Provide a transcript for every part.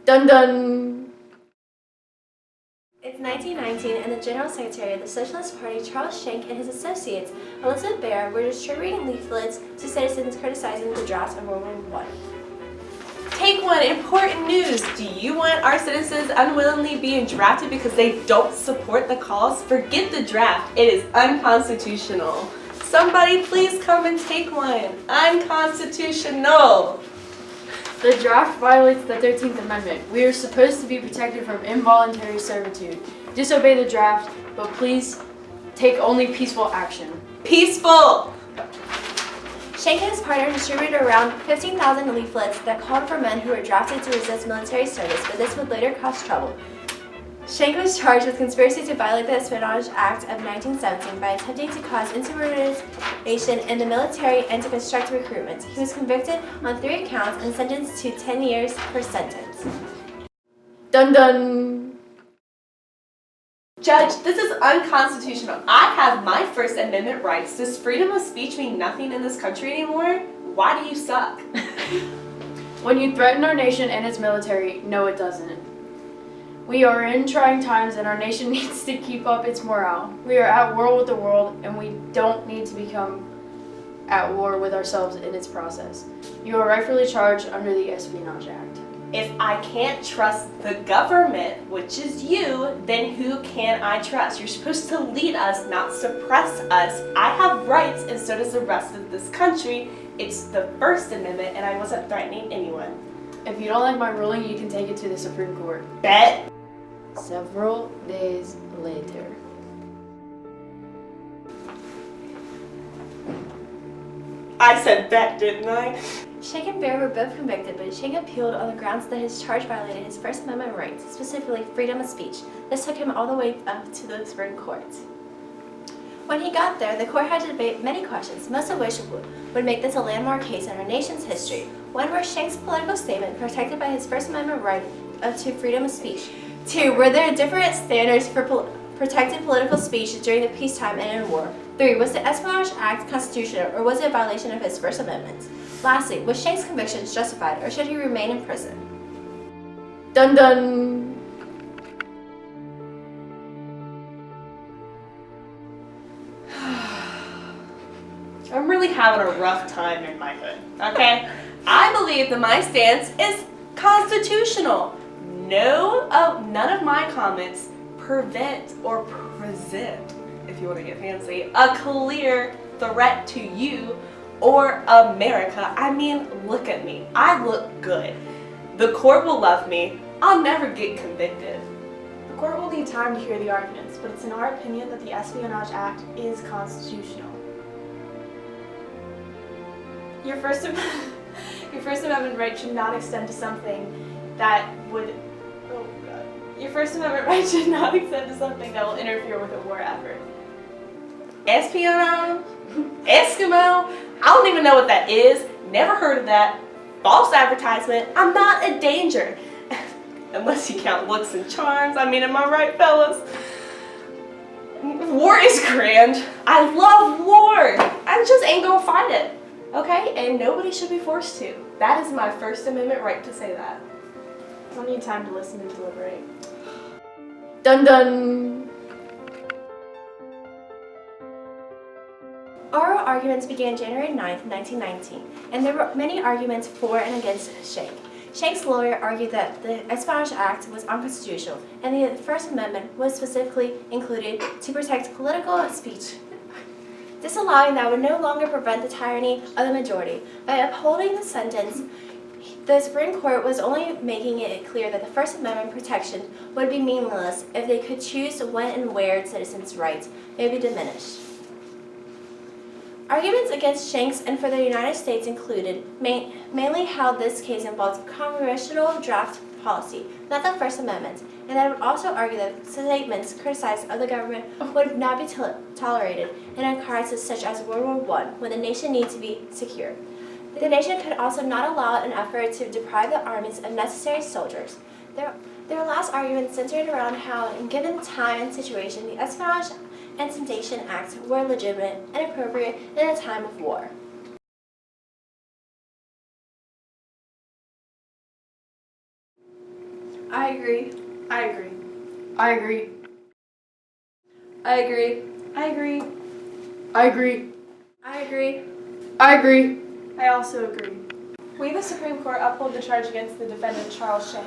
Dun dun! It's 1919, and the General Secretary of the Socialist Party, Charles Schneck, and his associates, Elizabeth Barrett, were distributing leaflets to citizens criticizing the draft of World War I. Take one, important news. Do you want our citizens unwillingly being drafted because they don't support the cause? Forget the draft. It is unconstitutional. Somebody please come and take one. Unconstitutional. The draft violates the 13th Amendment. We are supposed to be protected from involuntary servitude. Disobey the draft, but please take only peaceful action. Peaceful! Schneck and his partner distributed around 15,000 leaflets that called for men who were drafted to resist military service, but this would later cause trouble. Schneck was charged with conspiracy to violate the Espionage Act of 1917 by attempting to cause insubordination in the military and to construct recruitment. He was convicted on 3 counts and sentenced to 10 years per sentence. Dun dun! Judge, this is unconstitutional. I have my First Amendment rights. Does freedom of speech mean nothing in this country anymore? Why do you suck? When you threaten our nation and its military, no it doesn't. We are in trying times and our nation needs to keep up its morale. We are at war with the world and we don't need to become at war with ourselves in its process. You are rightfully charged under the Espionage Act. If I can't trust the government, which is you, then who can I trust? You're supposed to lead us, not suppress us. I have rights and so does the rest of this country. It's the First Amendment and I wasn't threatening anyone. If you don't like my ruling, you can take it to the Supreme Court. Bet. Several days later. I said bet, didn't I? Schneck and Barrett were both convicted, but Schneck appealed on the grounds that his charge violated his First Amendment rights, specifically freedom of speech. This took him all the way up to the Supreme Court. When he got there, the court had to debate many questions, most of which would make this a landmark case in our nation's history. One was Schneck's political statement protected by his First Amendment right to freedom of speech. 2. Were there different standards for protected political speech during the peacetime and in war? 3. Was the Espionage Act constitutional, or was it a violation of his First Amendment? Lastly, was Schneck's convictions justified, or should he remain in prison? Dun dun! I'm really having a rough time in my hood, okay? I believe that my stance is constitutional. None of my comments prevent or present, if you want to get fancy, a clear threat to you or America. I mean, look at me. I look good. The court will love me. I'll never get convicted. The court will need time to hear the arguments, but it's in our opinion that the Espionage Act is constitutional. Your First Amendment right should not extend to something that would... Oh God. Your First Amendment right should not extend to something that will interfere with a war effort. Espionage? Eskimo? I don't even know what that is. Never heard of that. False advertisement. I'm not a danger. Unless you count looks and charms. I mean, am I right, fellas? War is grand. I love war. I just ain't gonna fight it. Okay? And nobody should be forced to. That is my First Amendment right to say that. We'll need time to listen and deliberate. Dun dun! Oral arguments began January 9th, 1919, and there were many arguments for and against Schneck. Schneck's lawyer argued that the Espionage Act was unconstitutional, and the First Amendment was specifically included to protect political speech. Disallowing that would no longer prevent the tyranny of the majority. By upholding the sentence, the Supreme Court was only making it clear that the First Amendment protection would be meaningless if they could choose when and where citizens' rights may be diminished. Arguments against Schneck's and for the United States included mainly how this case involved congressional draft policy, not the First Amendment, and I would also argue that statements criticized of the government would not be tolerated in a crisis such as World War I, when the nation needs to be secure. The nation could also not allow an effort to deprive the armies of necessary soldiers. Their last argument centered around how, given the time and situation, the Espionage and Intimidation Acts were legitimate and appropriate in a time of war. I agree. I agree. I agree. I agree. I agree. I agree. I agree. I agree. I also agree. We, the Supreme Court, uphold the charge against the defendant Charles Schneck.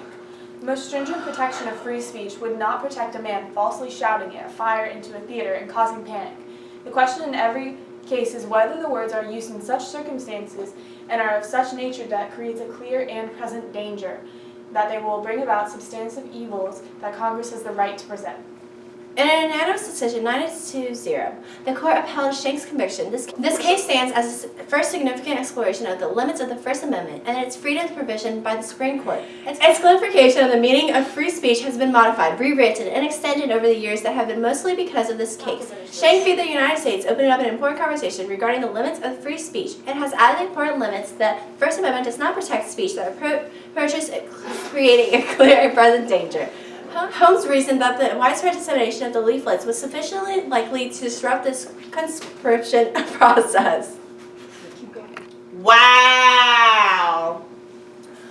The most stringent protection of free speech would not protect a man falsely shouting at fire into a theater and causing panic. The question in every case is whether the words are used in such circumstances and are of such nature that creates a clear and present danger that they will bring about substantive evils that Congress has the right to prevent. In a unanimous decision, 9-0, the court upheld Schneck's conviction. This case stands as the first significant exploration of the limits of the First Amendment and its freedoms provision by the Supreme Court. Its clarification of the meaning of free speech has been modified, rewritten, and extended over the years that have been mostly because of this case. Schneck v. the United States opened up an important conversation regarding the limits of free speech and has added important limits that the First Amendment does not protect speech that approaches creating a clear and present danger. Holmes reasoned that the widespread dissemination of the leaflets was sufficiently likely to disrupt this conscription process. Wow.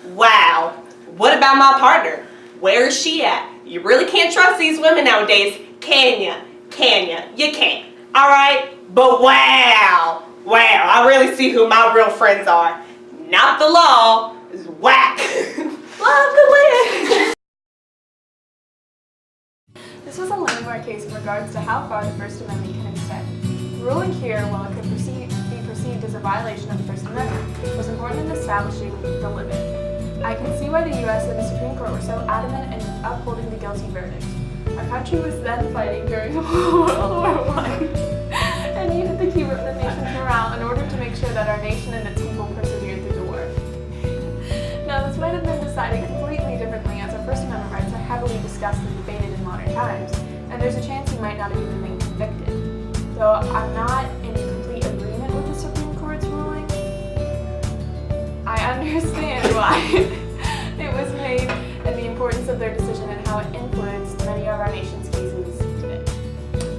Wow. What about my partner? Where is she at? You really can't trust these women nowadays, can ya? Can ya? You can't. Alright? But wow. Wow. I really see who my real friends are. Not the law. It's whack. Love the land! This was a landmark case in regards to how far the First Amendment can extend. Ruling here, while it could be perceived as a violation of the First Amendment, was important in establishing the limit. I can see why the U.S. and the Supreme Court were so adamant in upholding the guilty verdict. Our country was then fighting during World War I and needed to keep up the nation's morale in order to make sure that our nation and its people persevered through the war. Now, this might have been decided completely differently, as our First Amendment rights are heavily discussed and debated in modern times, and there's a chance he might not have even been convicted. Though I'm not in complete agreement with the Supreme Court's ruling, I understand why it was made and the importance of their decision and how it influenced many of our nation's cases today.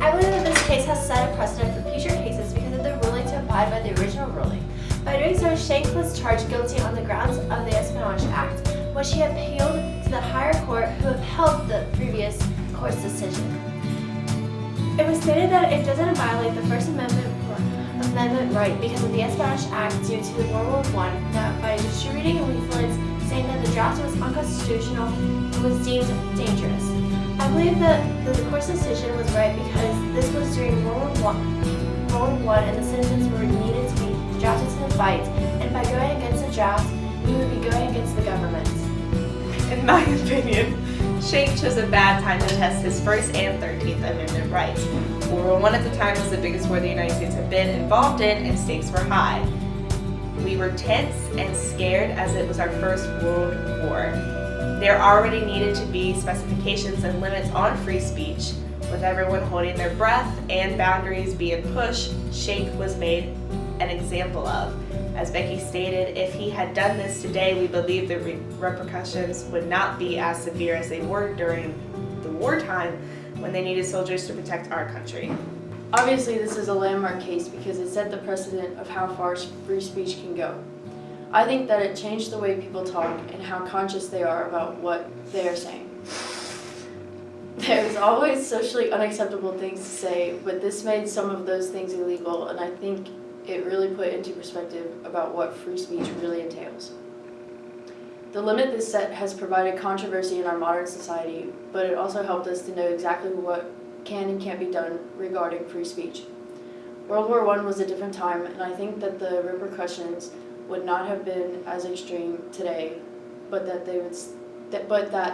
I believe that this case has set a precedent for future cases because of the ruling to abide by the original ruling. By doing so, Schneck was charged guilty on the grounds of the Espionage Act, which he appealed to the higher court who upheld the previous court's decision. It was stated that it doesn't violate the First Amendment right because of the Espionage Act due to World War I, that by distributing leaflets saying that the draft was unconstitutional was deemed dangerous. I believe that the court's decision was right because this was during World War I and the citizens were needed to be drafted to the fight, and by going against the draft, we would be going against the government. In my opinion, Schneck chose a bad time to test his First and 13th Amendment rights. World War I at the time was the biggest war the United States had been involved in, and stakes were high. We were tense and scared as it was our first World War. There already needed to be specifications and limits on free speech. With everyone holding their breath and boundaries being pushed, Schneck was made an example of. As Becky stated, if he had done this today, we believe the repercussions would not be as severe as they were during the wartime when they needed soldiers to protect our country. Obviously, this is a landmark case because it set the precedent of how far free speech can go. I think that it changed the way people talk and how conscious they are about what they are saying. There's always socially unacceptable things to say, but this made some of those things illegal, and I think it really put into perspective about what free speech really entails. The limit this set has provided controversy in our modern society, but it also helped us to know exactly what can and can't be done regarding free speech. World War I was a different time, and I think that the repercussions would not have been as extreme today, but that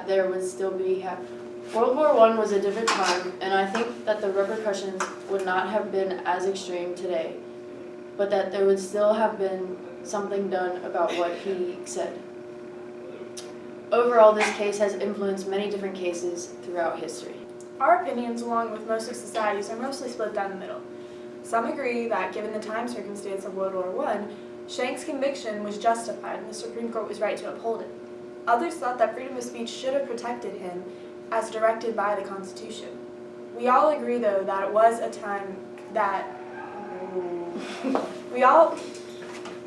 there would still be. World War I was a different time, and I think that the repercussions would not have been as extreme today, but that there would still have been something done about what he said. Overall, this case has influenced many different cases throughout history. Our opinions, along with most of society's, are mostly split down the middle. Some agree that, given the time circumstance of World War I, Schneck's conviction was justified and the Supreme Court was right to uphold it. Others thought that freedom of speech should have protected him as directed by the Constitution. We all agree, though, that it was a time that...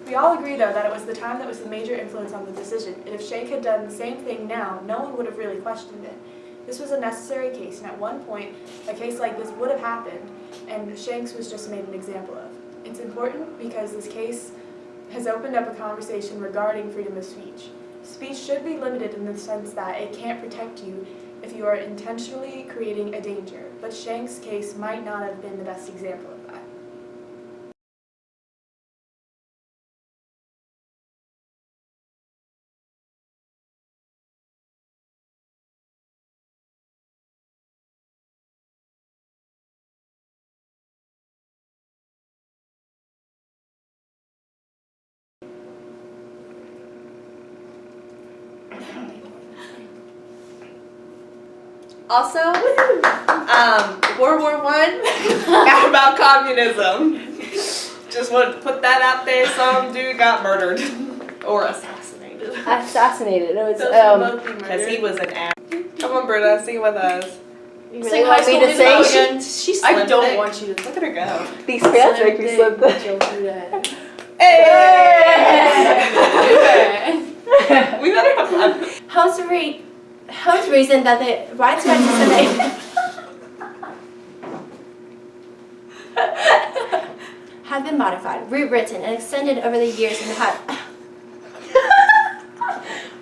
We all agree, though, that it was the time that was the major influence on the decision, and if Schenck had done the same thing now, no one would have really questioned it. This was a necessary case, and at one point, a case like this would have happened, and Schenck's was just made an example of. It's important because this case has opened up a conversation regarding freedom of speech. Speech should be limited in the sense that it can't protect you if you are intentionally creating a danger, but Schenck's case might not have been the best example of that. Also, World War I, about communism. Just want to put that out there. Some dude got murdered or assassinated. Assassinated. No, it's Those would both be Because he murdered. was an ass. Come on, Britta, sing with us. You Sing really High want School me to Musical sing? again. She's I slim don't thick. want you to. Look at her go. These pants make me slip. Don't do that. Hey! We better have fun. Howe's reason that the rights to participate have been modified, rewritten, and extended over the years and have.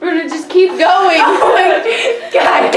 We're gonna just keep going. Oh my God!